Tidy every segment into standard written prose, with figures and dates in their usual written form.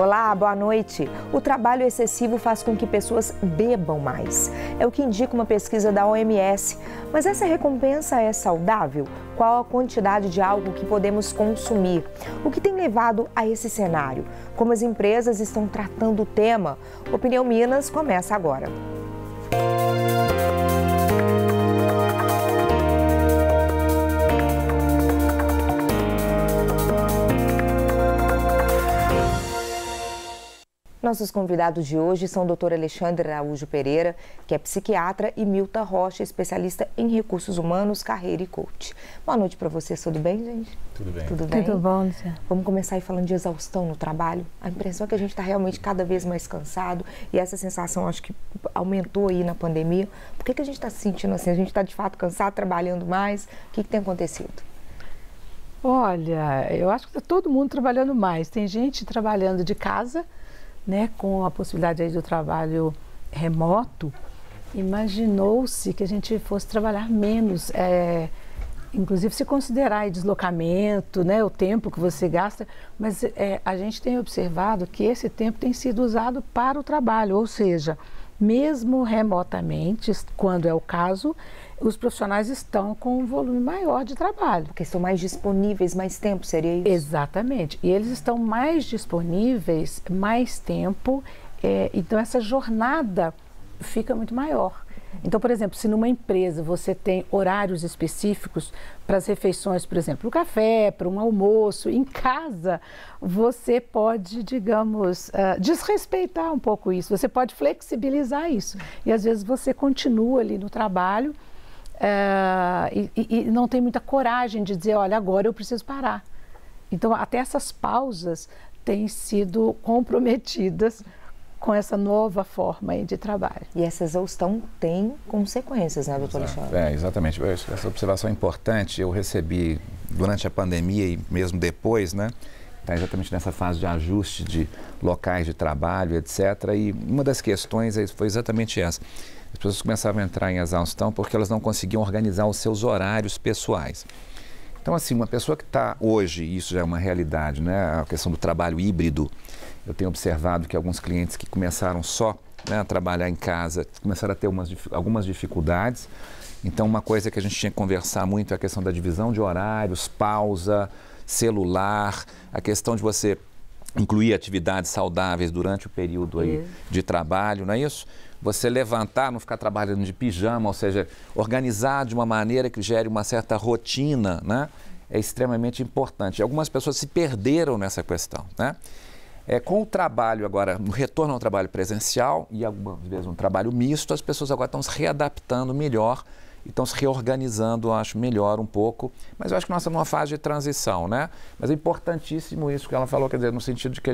Olá, boa noite. O trabalho excessivo faz com que pessoas bebam mais. É o que indica uma pesquisa da OMS. Mas essa recompensa é saudável? Qual a quantidade de algo que podemos consumir? O que tem levado a esse cenário? Como as empresas estão tratando o tema? Opinião Minas começa agora. Nossos convidados de hoje são o Dr. Alexandre Araújo Pereira, que é psiquiatra, e Milta Rocha, especialista em recursos humanos, carreira e coach. Boa noite para vocês, tudo bem, gente? Tudo bem. Tudo bem? Tudo bom, Luciana. Vamos começar aí falando de exaustão no trabalho. A impressão é que a gente está realmente cada vez mais cansado e essa sensação acho que aumentou aí na pandemia. Por que a gente está se sentindo assim? A gente está de fato cansado, trabalhando mais? O que tem acontecido? Olha, eu acho que está todo mundo trabalhando mais. Tem gente trabalhando de casa, né, com a possibilidade aí do trabalho remoto. Imaginou-se que a gente fosse trabalhar menos, inclusive se considerar aí deslocamento, né, o tempo que você gasta, mas a gente tem observado que esse tempo tem sido usado para o trabalho, ou seja, mesmo remotamente, quando é o caso, os profissionais estão com um volume maior de trabalho. Porque estão mais disponíveis, mais tempo, seria isso? Exatamente. E eles estão mais disponíveis, mais tempo, então essa jornada fica muito maior. Então, por exemplo, se numa empresa você tem horários específicos para as refeições, por exemplo, o café, para um almoço, em casa, você pode, digamos, desrespeitar um pouco isso, você pode flexibilizar isso. E às vezes você continua ali no trabalho e não tem muita coragem de dizer, olha, agora eu preciso parar. Então, até essas pausas têm sido comprometidas com essa nova forma aí de trabalho. E essa exaustão tem consequências, né, doutor Alexandre? Exatamente. Essa observação é importante. Eu recebi durante a pandemia e mesmo depois, né? Está exatamente nessa fase de ajuste de locais de trabalho, etc. E uma das questões foi exatamente essa. As pessoas começavam a entrar em exaustão porque elas não conseguiam organizar os seus horários pessoais. Então, assim, uma pessoa que está hoje, isso já é uma realidade, né? A questão do trabalho híbrido. Eu tenho observado que alguns clientes que começaram só, né, a trabalhar em casa, começaram a ter algumas dificuldades. Então, uma coisa que a gente tinha que conversar muito é a questão da divisão de horários, pausa, celular, a questão de você incluir atividades saudáveis durante o período aí de trabalho, não é isso? Você levantar, não ficar trabalhando de pijama, ou seja, organizar de uma maneira que gere uma certa rotina, né? É extremamente importante. Algumas pessoas se perderam nessa questão, né? Com o trabalho agora, no retorno ao trabalho presencial e algumas vezes um trabalho misto, as pessoas agora estão se readaptando melhor e estão se reorganizando, eu acho, melhor um pouco. Mas eu acho que nós estamos numa fase de transição, né? Mas é importantíssimo isso que ela falou, quer dizer, no sentido de que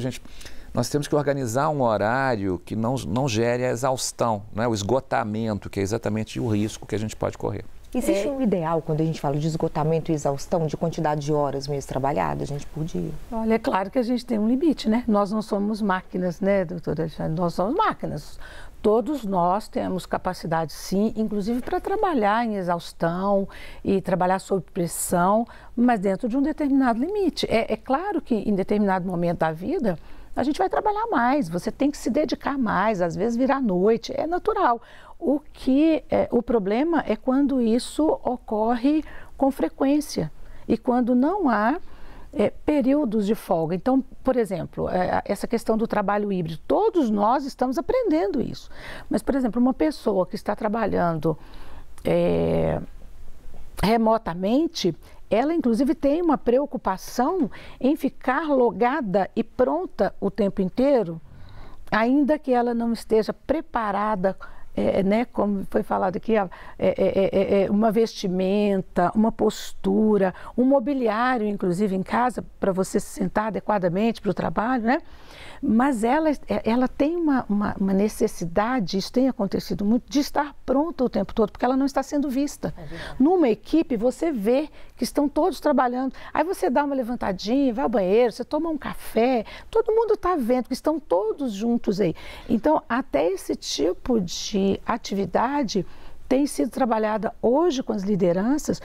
nós temos que organizar um horário que não gere a exaustão, né? O esgotamento, que é exatamente o risco que a gente pode correr. Existe um ideal, quando a gente fala de esgotamento e exaustão, de quantidade de horas mesmo trabalhadas, gente, por dia? Olha, é claro que a gente tem um limite, né? Nós não somos máquinas, né, doutora Alexandre? Nós somos máquinas. Todos nós temos capacidade, sim, inclusive para trabalhar em exaustão e trabalhar sob pressão, mas dentro de um determinado limite. É claro que em determinado momento da vida, a gente vai trabalhar mais, você tem que se dedicar mais, às vezes virar noite, é natural. O problema é quando isso ocorre com frequência e quando não há períodos de folga. Então, por exemplo, essa questão do trabalho híbrido, todos nós estamos aprendendo isso. Mas, por exemplo, uma pessoa que está trabalhando remotamente, ela inclusive tem uma preocupação em ficar logada e pronta o tempo inteiro, ainda que ela não esteja preparada, né, como foi falado aqui, uma vestimenta, uma postura, um mobiliário, inclusive em casa, para você se sentar adequadamente para o trabalho, né? Mas ela tem uma necessidade, isso tem acontecido muito, de estar pronta o tempo todo, porque ela não está sendo vista. Numa equipe, você vê que estão todos trabalhando, aí você dá uma levantadinha, vai ao banheiro, você toma um café, todo mundo está vendo que estão todos juntos aí. Então, até esse tipo de atividade tem sido trabalhada hoje com as lideranças,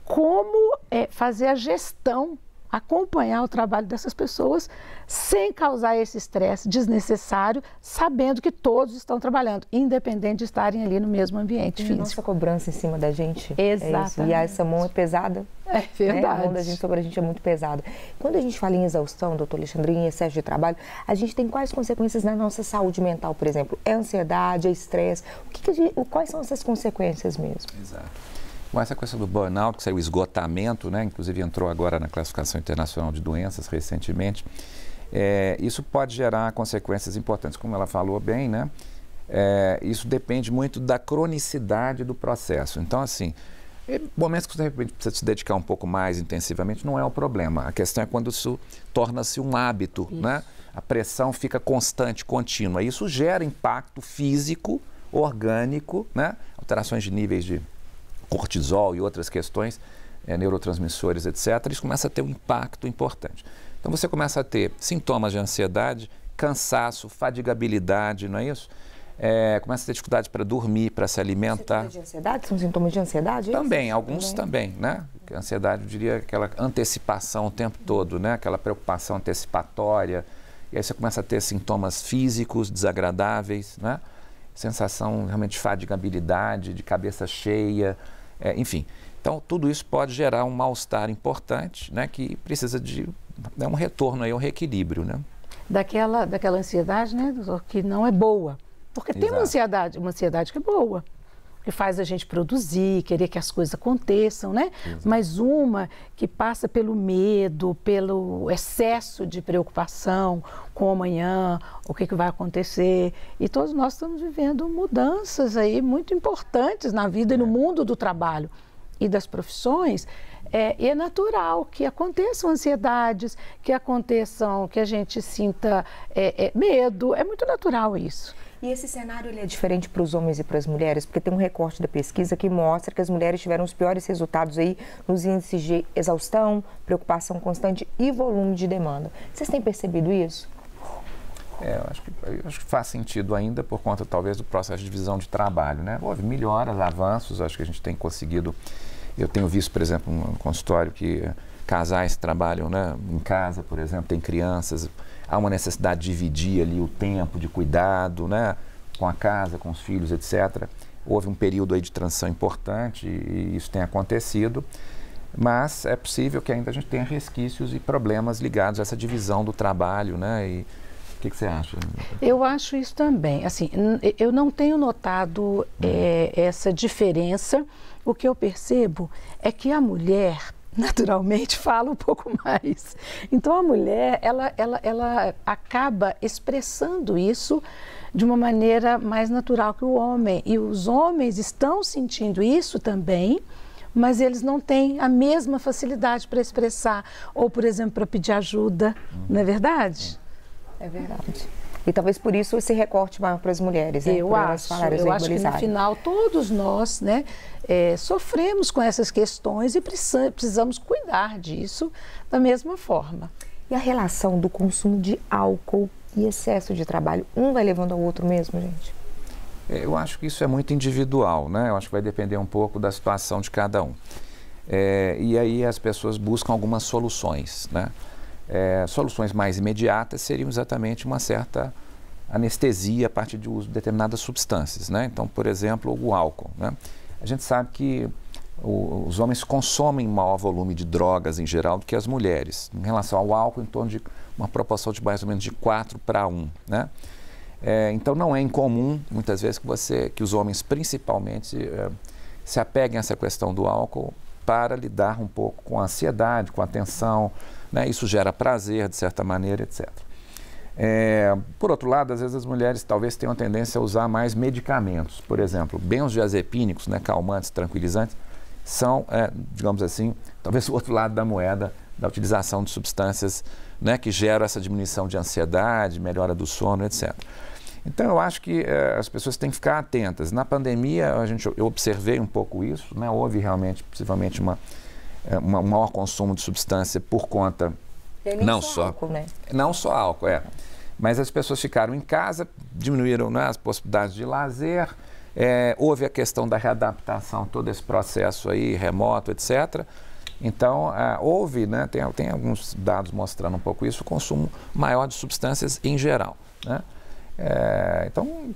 como fazer a gestão acompanhar o trabalho dessas pessoas sem causar esse estresse desnecessário, sabendo que todos estão trabalhando, independente de estarem ali no mesmo ambiente físico. Nossa cobrança em cima da gente. Exatamente. E essa mão é pesada. É verdade. A mão da gente sobre a gente é muito pesada. Quando a gente fala em exaustão, doutor Alexandre, em excesso de trabalho, a gente tem quais consequências na nossa saúde mental, por exemplo? É ansiedade, é estresse? Quais são essas consequências mesmo? Exato. Com essa questão do burnout, que é o esgotamento, né? Inclusive entrou agora na classificação internacional de doenças recentemente, isso pode gerar consequências importantes, como ela falou bem, né? Isso depende muito da cronicidade do processo. Então, assim, momentos que você precisa se dedicar um pouco mais intensivamente não é o problema. A questão é quando isso torna-se um hábito, né? A pressão fica constante, contínua. Isso gera impacto físico, orgânico, né? Alterações de níveis de cortisol e outras questões, neurotransmissores, etc., isso começa a ter um impacto importante. Então você começa a ter sintomas de ansiedade, cansaço, fadigabilidade, não é isso? Começa a ter dificuldade para dormir, para se alimentar. De ansiedade? São sintomas de ansiedade? Também, alguns também, né? A ansiedade, eu diria, aquela antecipação o tempo todo, né? Aquela preocupação antecipatória. E aí você começa a ter sintomas físicos desagradáveis, né? Sensação realmente de fadigabilidade, de cabeça cheia, enfim. Então, tudo isso pode gerar um mal-estar importante, né, que precisa de um retorno aí, um reequilíbrio, né? Daquela ansiedade, né, doutor, que não é boa. Porque tem uma ansiedade que é boa, que faz a gente produzir, querer que as coisas aconteçam, né? Exato. Mas uma que passa pelo medo, pelo excesso de preocupação com o amanhã, o que vai acontecer. E todos nós estamos vivendo mudanças aí muito importantes na vida e no mundo do trabalho e das profissões. E é natural que aconteçam ansiedades, que a gente sinta medo. É muito natural isso. E esse cenário ele é diferente para os homens e para as mulheres? Porque tem um recorte da pesquisa que mostra que as mulheres tiveram os piores resultados aí nos índices de exaustão, preocupação constante e volume de demanda. Vocês têm percebido isso? Eu acho que faz sentido ainda por conta, talvez, do processo de divisão de trabalho, né? Houve melhoras, avanços, acho que a gente tem conseguido. Eu tenho visto, por exemplo, um consultório que casais trabalham, né, em casa, por exemplo, tem crianças. Há uma necessidade de dividir ali o tempo de cuidado, né, com a casa, com os filhos, etc. Houve um período aí de transição importante e isso tem acontecido, mas é possível que ainda a gente tenha resquícios e problemas ligados a essa divisão do trabalho, né? E o que você acha? Eu acho isso também. Assim, eu não tenho notado essa diferença. O que eu percebo é que a mulher naturalmente fala um pouco mais. Então a mulher, ela acaba expressando isso de uma maneira mais natural que o homem. E os homens estão sentindo isso também, mas eles não têm a mesma facilidade para expressar, ou, por exemplo, para pedir ajuda, não é verdade? É verdade. E talvez por isso esse recorte maior para as mulheres, né? Eu acho que no final todos nós, né, sofremos com essas questões e precisamos cuidar disso da mesma forma. E a relação do consumo de álcool e excesso de trabalho, um vai levando ao outro mesmo, gente? Eu acho que isso é muito individual, né? Eu acho que vai depender um pouco da situação de cada um. E aí as pessoas buscam algumas soluções, né? Soluções mais imediatas seriam exatamente uma certa anestesia a partir de uso de determinadas substâncias, né? Então, por exemplo, o álcool, né? A gente sabe que os homens consomem maior volume de drogas em geral do que as mulheres. Em relação ao álcool, em torno de uma proporção de mais ou menos de 4:1, né? Então não é incomum, muitas vezes, que os homens principalmente se apeguem a essa questão do álcool para lidar um pouco com a ansiedade, com a tensão, né? Isso gera prazer, de certa maneira, etc. Por outro lado, às vezes as mulheres talvez tenham tendência a usar mais medicamentos. Por exemplo, benzodiazepínicos, né, calmantes, tranquilizantes, são, digamos assim, talvez o outro lado da moeda da utilização de substâncias, né, que geram essa diminuição de ansiedade, melhora do sono, etc. Então, eu acho que as pessoas têm que ficar atentas. Na pandemia, eu observei um pouco isso, né? Houve realmente, possivelmente, um maior consumo de substância por conta... Não só álcool, né? Não só álcool, mas as pessoas ficaram em casa, diminuíram, né, as possibilidades de lazer, houve a questão da readaptação, todo esse processo aí, remoto, etc. Então, houve, né, tem alguns dados mostrando um pouco isso, o consumo maior de substâncias em geral, né? Então,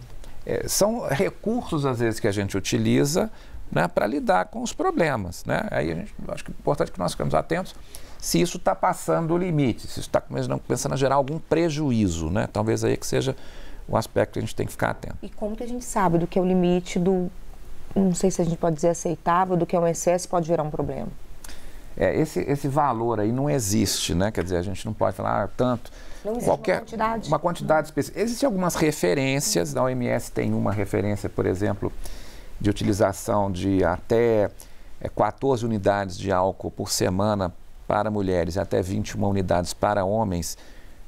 são recursos, às vezes, que a gente utiliza, né, para lidar com os problemas, né? Aí acho que é importante que nós fiquemos atentos se isso está passando do limite, se isso está começando a gerar algum prejuízo, né? Talvez aí que seja o aspecto que a gente tem que ficar atento. E como que a gente sabe do que é o limite do, não sei se a gente pode dizer aceitável, do que é um excesso pode gerar um problema? Esse valor aí não existe, né? Quer dizer, a gente não pode falar tanto. Não existe uma quantidade específica. Existem algumas referências, a OMS tem uma referência, por exemplo, de utilização de até 14 unidades de álcool por semana para mulheres, até 21 unidades para homens.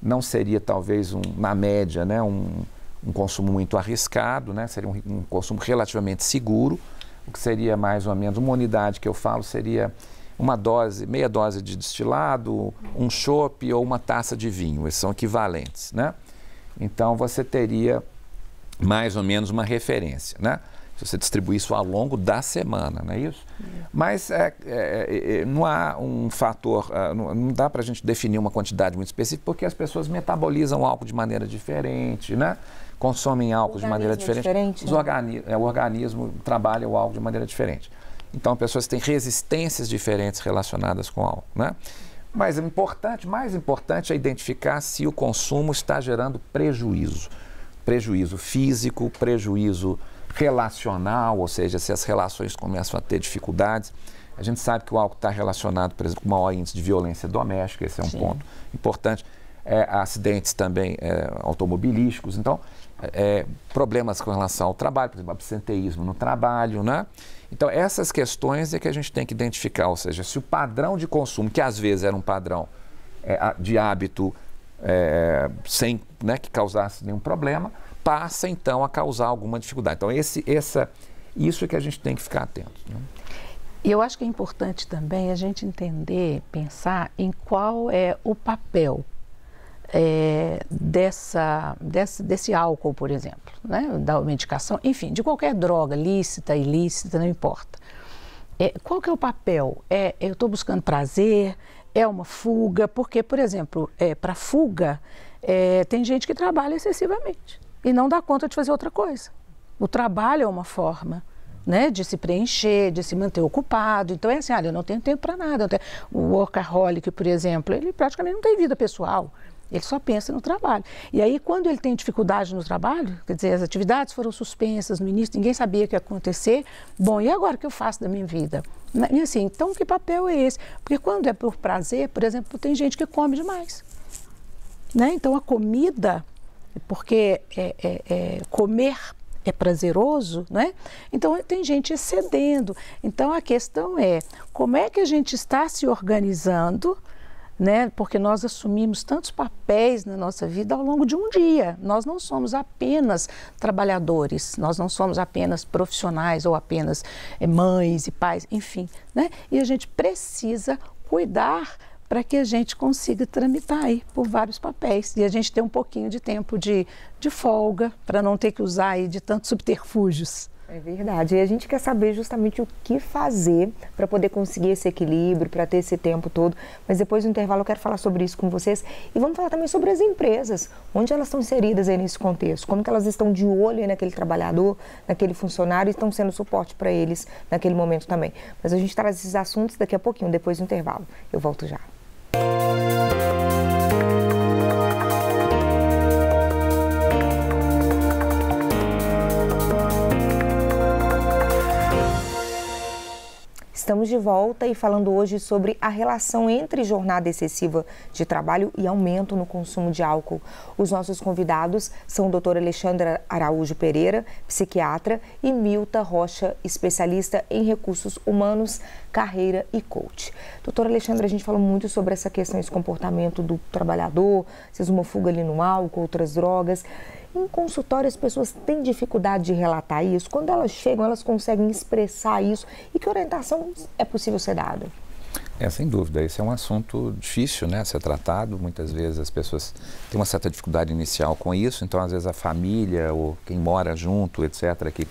Não seria talvez, na média, né, um consumo muito arriscado, né? Seria um consumo relativamente seguro. O que seria mais ou menos, uma unidade que eu falo seria uma dose, meia dose de destilado, um chopp ou uma taça de vinho. Esses são equivalentes, né? Então você teria mais ou menos uma referência, né? Se você distribuir isso ao longo da semana, não é isso? Mas não há um fator, não dá para a gente definir uma quantidade muito específica, porque as pessoas metabolizam o álcool de maneira diferente, né? Consomem álcool de maneira diferente. O organismo trabalha o álcool de maneira diferente. Então, pessoas têm resistências diferentes relacionadas com o álcool, né? Mas mais importante é identificar se o consumo está gerando prejuízo. Prejuízo físico, prejuízo relacional, ou seja, se as relações começam a ter dificuldades. A gente sabe que o álcool está relacionado, por exemplo, com maior índice de violência doméstica, esse é um ponto importante. Acidentes também automobilísticos, então, problemas com relação ao trabalho, por exemplo, absenteísmo no trabalho, né? Então, essas questões é que a gente tem que identificar, ou seja, se o padrão de consumo, que às vezes era um padrão de hábito sem, né, que causasse nenhum problema, passa então a causar alguma dificuldade. Então, isso é que a gente tem que ficar atento, né? E eu acho que é importante também a gente entender, pensar em qual é o papel desse álcool, por exemplo, né? Da medicação, enfim, de qualquer droga, lícita, ilícita, não importa. Qual que é o papel? Eu estou buscando prazer, é uma fuga, porque, por exemplo, para fuga, tem gente que trabalha excessivamente e não dá conta de fazer outra coisa. O trabalho é uma forma, né, de se preencher, de se manter ocupado. Então é assim, eu não tenho tempo para nada. O workaholic, por exemplo, ele praticamente não tem vida pessoal. Ele só pensa no trabalho. E aí, quando ele tem dificuldade no trabalho, quer dizer, as atividades foram suspensas no início, ninguém sabia o que ia acontecer. Bom, e agora o que eu faço da minha vida? E assim, então que papel é esse? Porque quando é por prazer, por exemplo, tem gente que come demais, né? Então a comida, porque comer é prazeroso, né? Então tem gente excedendo. Então a questão é, como é que a gente está se organizando, né? Porque nós assumimos tantos papéis na nossa vida ao longo de um dia. Nós não somos apenas trabalhadores, nós não somos apenas profissionais ou apenas mães e pais, enfim, né? E a gente precisa cuidar para que a gente consiga tramitar aí por vários papéis e a gente ter um pouquinho de tempo de folga para não ter que usar aí de tantos subterfúgios. É verdade. E a gente quer saber justamente o que fazer para poder conseguir esse equilíbrio, para ter esse tempo todo. Mas depois do intervalo eu quero falar sobre isso com vocês. E vamos falar também sobre as empresas, onde elas estão inseridas aí nesse contexto, como que elas estão de olho aí naquele trabalhador, naquele funcionário e estão sendo suporte para eles naquele momento também. Mas a gente traz esses assuntos daqui a pouquinho, depois do intervalo. Eu volto já. Estamos de volta e falando hoje sobre a relação entre jornada excessiva de trabalho e aumento no consumo de álcool. Os nossos convidados são o Dr. Alexandre Araújo Pereira, psiquiatra, e Milta Rocha, especialista em recursos humanos, carreira e coach. Doutor Alexandre, a gente falou muito sobre essa questão, esse comportamento do trabalhador, às vezes uma fuga ali no álcool, outras drogas. Em consultório, as pessoas têm dificuldade de relatar isso. Quando elas chegam, elas conseguem expressar isso. E que orientação é possível ser dada? Sem dúvida. Esse é um assunto difícil, né, a ser tratado. Muitas vezes as pessoas têm uma certa dificuldade inicial com isso. Então, às vezes, a família ou quem mora junto, etc., que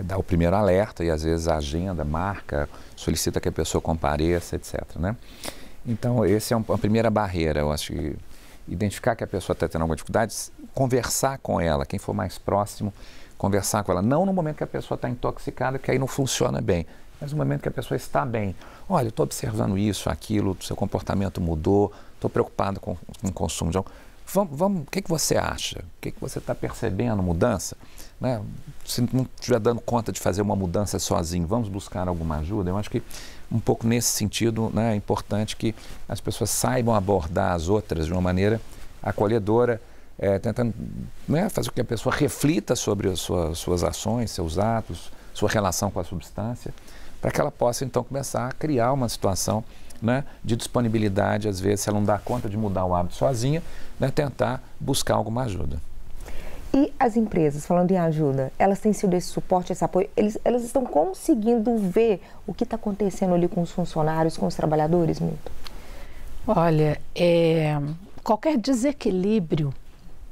dá o primeiro alerta e às vezes agenda, marca, solicita que a pessoa compareça, etc. Né? Então, essa é uma primeira barreira. Eu acho que identificar que a pessoa está tendo alguma dificuldade, conversar com ela, quem for mais próximo, conversar com ela. Não no momento que a pessoa está intoxicada, que aí não funciona bem, mas no momento que a pessoa está bem. Olha, estou observando isso, aquilo, seu comportamento mudou, estou preocupado com o consumo de algo. O que você acha? O que você está percebendo? Mudança? Né? Se não estiver dando conta de fazer uma mudança sozinho, vamos buscar alguma ajuda? Eu acho que um pouco nesse sentido, né, é importante que as pessoas saibam abordar as outras de uma maneira acolhedora, tentando, né, fazer com que a pessoa reflita sobre as suas ações, seus atos, sua relação com a substância, para que ela possa então começar a criar uma situação, né, de disponibilidade, às vezes, se ela não dá conta de mudar o hábito sozinha, né, tentar buscar alguma ajuda. E as empresas, falando em ajuda, elas têm sido esse suporte, esse apoio, elas estão conseguindo ver o que está acontecendo ali com os funcionários, com os trabalhadores, Milton? Olha, qualquer desequilíbrio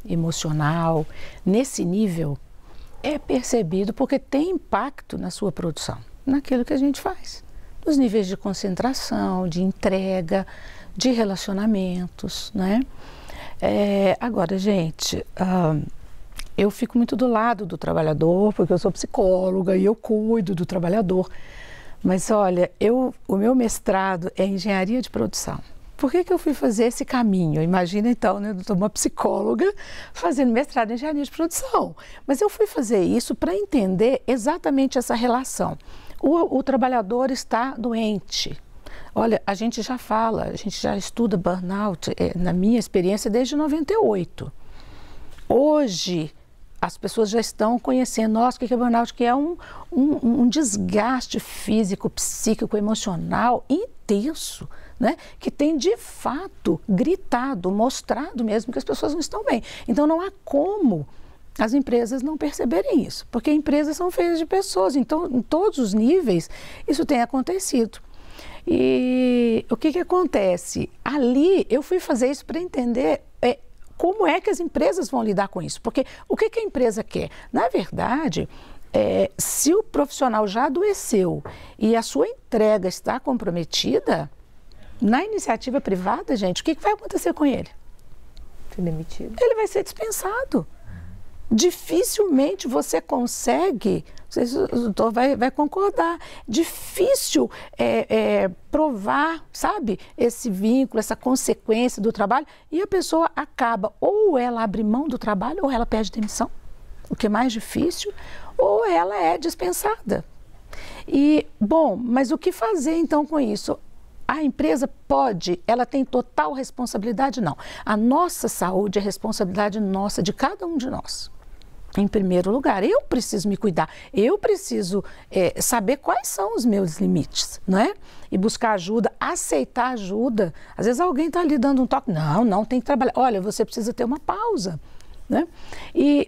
emocional nesse nível é percebido porque tem impacto na sua produção, naquilo que a gente faz. Nos níveis de concentração, de entrega, de relacionamentos, né? Agora, gente, eu fico muito do lado do trabalhador, porque eu sou psicóloga e eu cuido do trabalhador. Mas olha, o meu mestrado é em engenharia de produção. Por que eu fui fazer esse caminho? Imagina então, né, eu sou uma psicóloga fazendo mestrado em engenharia de produção. Mas eu fui fazer isso para entender exatamente essa relação. O trabalhador está doente. Olha, a gente já fala, a gente já estuda burnout, na minha experiência, desde 98. Hoje, as pessoas já estão conhecendo, nossa, o que é burnout? Que é um desgaste físico, psíquico, emocional intenso, né? Que tem de fato gritado, mostrado mesmo que as pessoas não estão bem. Então não há como as empresas não perceberem isso, porque empresas são feitas de pessoas, então em todos os níveis isso tem acontecido. E o que acontece? Ali eu fui fazer isso para entender como é que as empresas vão lidar com isso, porque o que a empresa quer? Na verdade, se o profissional já adoeceu e a sua entrega está comprometida, na iniciativa privada, gente, o que vai acontecer com ele? Ser demitido. Ele vai ser dispensado. Dificilmente você consegue, o doutor vai concordar, difícil provar, sabe, esse vínculo, essa consequência do trabalho, e a pessoa acaba, ou ela abre mão do trabalho, ou ela pede demissão, o que é mais difícil, ou ela é dispensada. E, bom, mas o que fazer então com isso? A empresa pode, ela tem total responsabilidade? Não. A nossa saúde é responsabilidade nossa, de cada um de nós. Em primeiro lugar, eu preciso me cuidar, eu preciso saber quais são os meus limites, não é? E buscar ajuda, aceitar ajuda. Às vezes alguém está ali dando um toque, não, tem que trabalhar. Olha, você precisa ter uma pausa, né?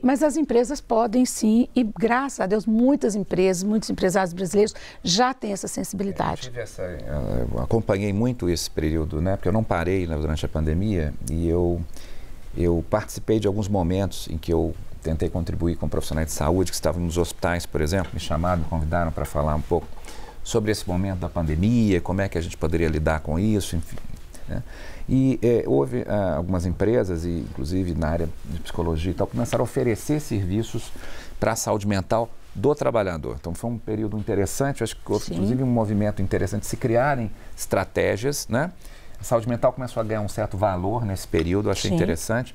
Mas as empresas podem sim, e graças a Deus, muitos empresários brasileiros já têm essa sensibilidade. Eu acompanhei muito esse período, né? Porque eu não parei durante a pandemia e eu participei de alguns momentos em que eu tentei contribuir com profissionais de saúde que estavam nos hospitais, por exemplo, me chamaram, me convidaram para falar um pouco sobre esse momento da pandemia, como é que a gente poderia lidar com isso, enfim. Né? E houve algumas empresas, e inclusive na área de psicologia e tal, começaram a oferecer serviços para a saúde mental do trabalhador. Então foi um período interessante, eu acho que houve inclusive um movimento interessante de se criarem estratégias, né? A saúde mental começou a ganhar um certo valor nesse período, eu achei interessante.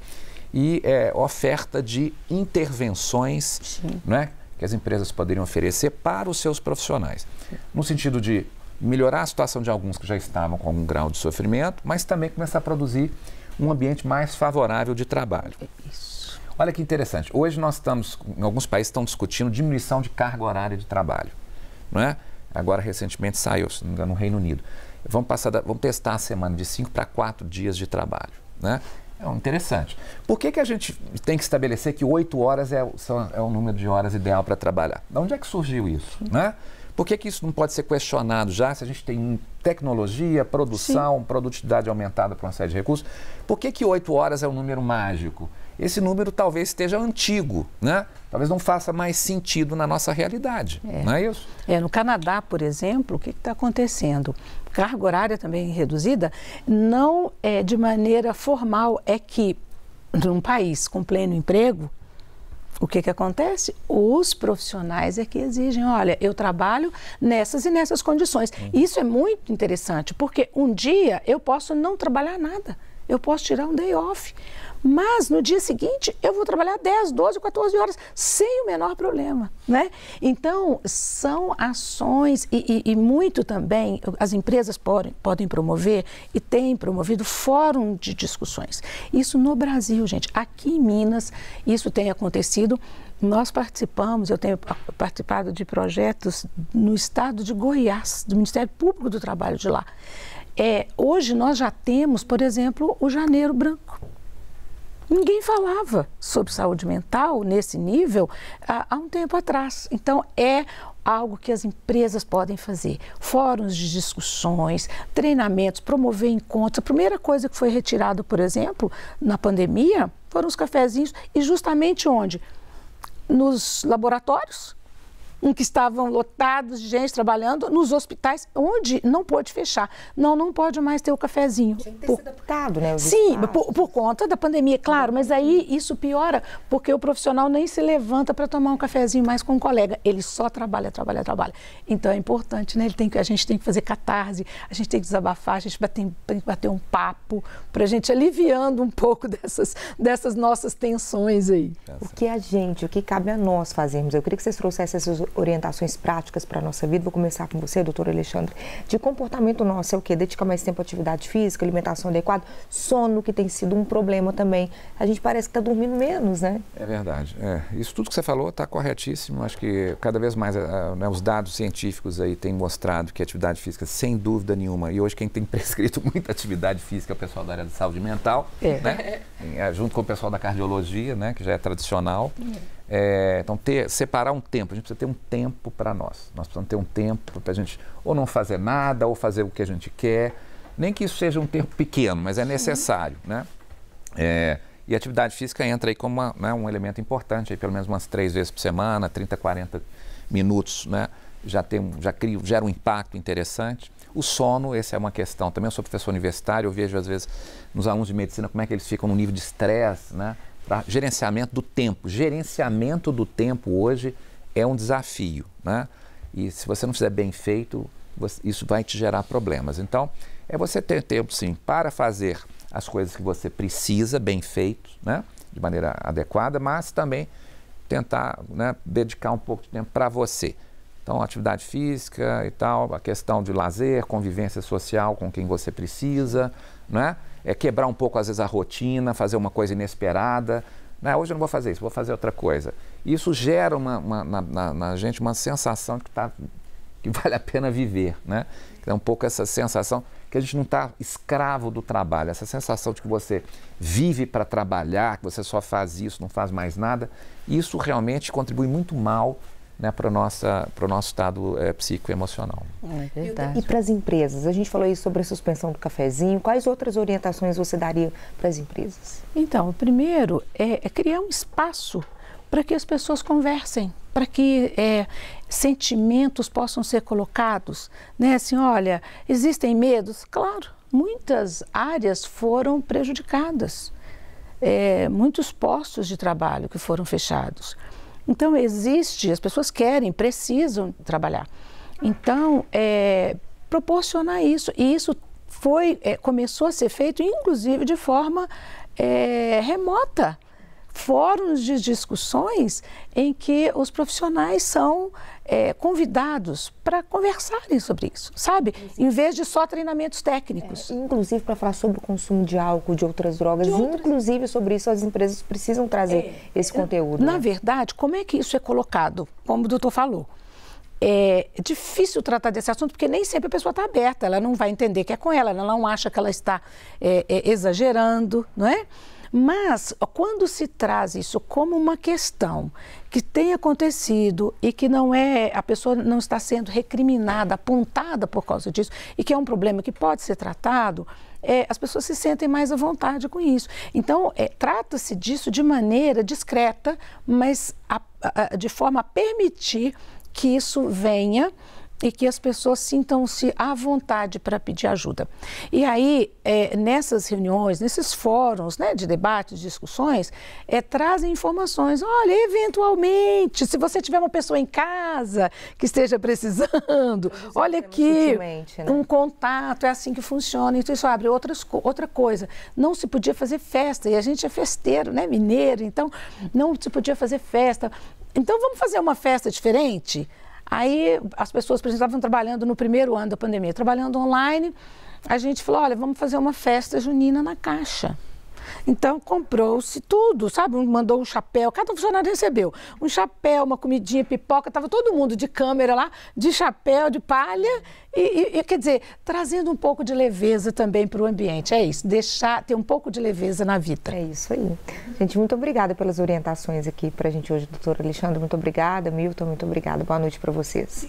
E oferta de intervenções, né, que as empresas poderiam oferecer para os seus profissionais. No sentido de melhorar a situação de alguns que já estavam com algum grau de sofrimento, mas também começar a produzir um ambiente mais favorável de trabalho. Isso. Olha que interessante. Hoje nós estamos, em alguns países estão discutindo diminuição de carga horária de trabalho. Não é? Agora, recentemente saiu, se não me engano, no Reino Unido. Vamos testar a semana de 5 para 4 dias de trabalho, né? É interessante. Por que a gente tem que estabelecer que 8 horas é o número de horas ideal para trabalhar? De onde é que surgiu isso? Né? Por que isso não pode ser questionado já, se a gente tem tecnologia, produção, produtividade aumentada por uma série de recursos? Por que 8 horas é o número mágico? esse número talvez esteja antigo, né? Talvez não faça mais sentido na nossa realidade, não é isso? No Canadá, por exemplo, o que está acontecendo? Carga horária também reduzida, não é de maneira formal, é que num país com pleno emprego, o que acontece? Os profissionais é que exigem, olha, eu trabalho nessas e nessas condições. Isso é muito interessante, porque um dia eu posso não trabalhar nada, eu posso tirar um day off, mas no dia seguinte eu vou trabalhar 10, 12, 14 horas sem o menor problema, né? Então, são ações e muito também, as empresas podem promover e têm promovido fórum de discussões. Isso no Brasil, gente. Aqui em Minas, isso tem acontecido. Nós participamos, eu tenho participado de projetos no estado de Goiás, do Ministério Público do Trabalho de lá. Hoje nós já temos, por exemplo, o Janeiro Branco. Ninguém falava sobre saúde mental nesse nível há um tempo atrás. Então, é algo que as empresas podem fazer. Fóruns de discussões, treinamentos, promover encontros. A primeira coisa que foi retirada, por exemplo, na pandemia, foram os cafezinhos. E justamente onde? Nos laboratórios, em que estavam lotados de gente trabalhando, nos hospitais, onde não pôde fechar. Não pode mais ter o cafezinho. Tem que ter se adaptado, né? Sim, por conta da pandemia, claro, mas aí isso piora, porque o profissional nem se levanta para tomar um cafezinho mais com um colega, ele só trabalha. Então é importante, né? A gente tem que fazer catarse, a gente tem que desabafar, a gente tem que bater um papo, para a gente aliviando um pouco dessas nossas tensões aí. O que cabe a nós fazermos? Eu queria que vocês trouxessem essas orientações práticas para a nossa vida. Vou começar com você, doutor Alexandre. De comportamento nosso é o quê? Dedicar mais tempo à atividade física, alimentação adequada, sono, que tem sido um problema também. A gente parece que está dormindo menos, né? É verdade. Isso tudo que você falou está corretíssimo. Acho que cada vez mais os dados científicos aí têm mostrado que a atividade física, sem dúvida nenhuma, e hoje quem tem prescrito muita atividade física é o pessoal da área da saúde mental, né? Junto com o pessoal da cardiologia, né? Que já é tradicional. Então, separar um tempo, a gente precisa ter um tempo para nós. Nós precisamos ter um tempo para a gente ou não fazer nada, ou fazer o que a gente quer. Nem que isso seja um tempo pequeno, mas é necessário, né? E a atividade física entra aí como um elemento importante, aí pelo menos umas 3 vezes por semana, 30, 40 minutos, né? Gera um impacto interessante. O sono, essa é uma questão. Também eu sou professor universitário, eu vejo às vezes nos alunos de medicina como é que eles ficam no nível de estresse, né? Para gerenciamento do tempo. Gerenciamento do tempo hoje é um desafio, né? E se você não fizer bem feito, isso vai te gerar problemas. Então, é você ter tempo, sim, para fazer as coisas que você precisa, bem feito, né? De maneira adequada, mas também tentar, né, dedicar um pouco de tempo para você. Então, atividade física e tal, a questão de lazer, convivência social com quem você precisa, né? Quebrar um pouco, às vezes, a rotina, fazer uma coisa inesperada. Né? Hoje eu não vou fazer isso, vou fazer outra coisa. Isso gera na gente uma sensação de que vale a pena viver, né? É um pouco essa sensação que a gente não está escravo do trabalho, essa sensação de que você vive para trabalhar, que você só faz isso, não faz mais nada. Isso realmente contribui muito mal, né, para o nosso estado psicoemocional. É verdade. E para as empresas? A gente falou aí sobre a suspensão do cafezinho. Quais outras orientações você daria para as empresas? Então, o primeiro é criar um espaço para que as pessoas conversem, para que sentimentos possam ser colocados, né? Assim, olha, existem medos? Claro, muitas áreas foram prejudicadas, muitos postos de trabalho que foram fechados. Então, as pessoas querem, precisam trabalhar. Então, proporcionar isso. E isso começou a ser feito, inclusive, de forma remota. Fóruns de discussões em que os profissionais são convidados para conversarem sobre isso, sabe? Em vez de só treinamentos técnicos. Inclusive para falar sobre o consumo de álcool, de outras drogas, inclusive sobre isso as empresas precisam trazer esse conteúdo. Na verdade, como é que isso é colocado? Como o doutor falou, é difícil tratar desse assunto porque nem sempre a pessoa está aberta, ela não vai entender que é com ela não acha que ela está exagerando, não é? Mas, quando se traz isso como uma questão que tem acontecido e que a pessoa não está sendo recriminada, apontada por causa disso, e que é um problema que pode ser tratado, as pessoas se sentem mais à vontade com isso. Então, trata-se disso de maneira discreta, mas de forma a permitir que isso venha e que as pessoas sintam-se à vontade para pedir ajuda. E aí, nessas reuniões, nesses fóruns, né, de debates, discussões, trazem informações. Olha, eventualmente, se você tiver uma pessoa em casa que esteja precisando, olha aqui, né? Um contato, é assim que funciona. Então, isso abre outra coisa. Não se podia fazer festa, e a gente é festeiro, né, mineiro, então não se podia fazer festa. Então, vamos fazer uma festa diferente? Aí as pessoas, por exemplo, estavam trabalhando no primeiro ano da pandemia, trabalhando online, a gente falou, olha, vamos fazer uma festa junina na Caixa. Então, comprou-se tudo, sabe? Mandou um chapéu, cada funcionário recebeu um chapéu, uma comidinha, pipoca, estava todo mundo de câmera lá, de chapéu, de palha, e quer dizer, trazendo um pouco de leveza também para o ambiente. É isso, ter um pouco de leveza na vida. É isso aí. Gente, muito obrigada pelas orientações aqui para a gente hoje, doutora Alexandra. Muito obrigada, Milton, muito obrigada. Boa noite para vocês.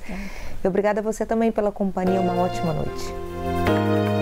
Obrigada a você também pela companhia. Uma ótima noite.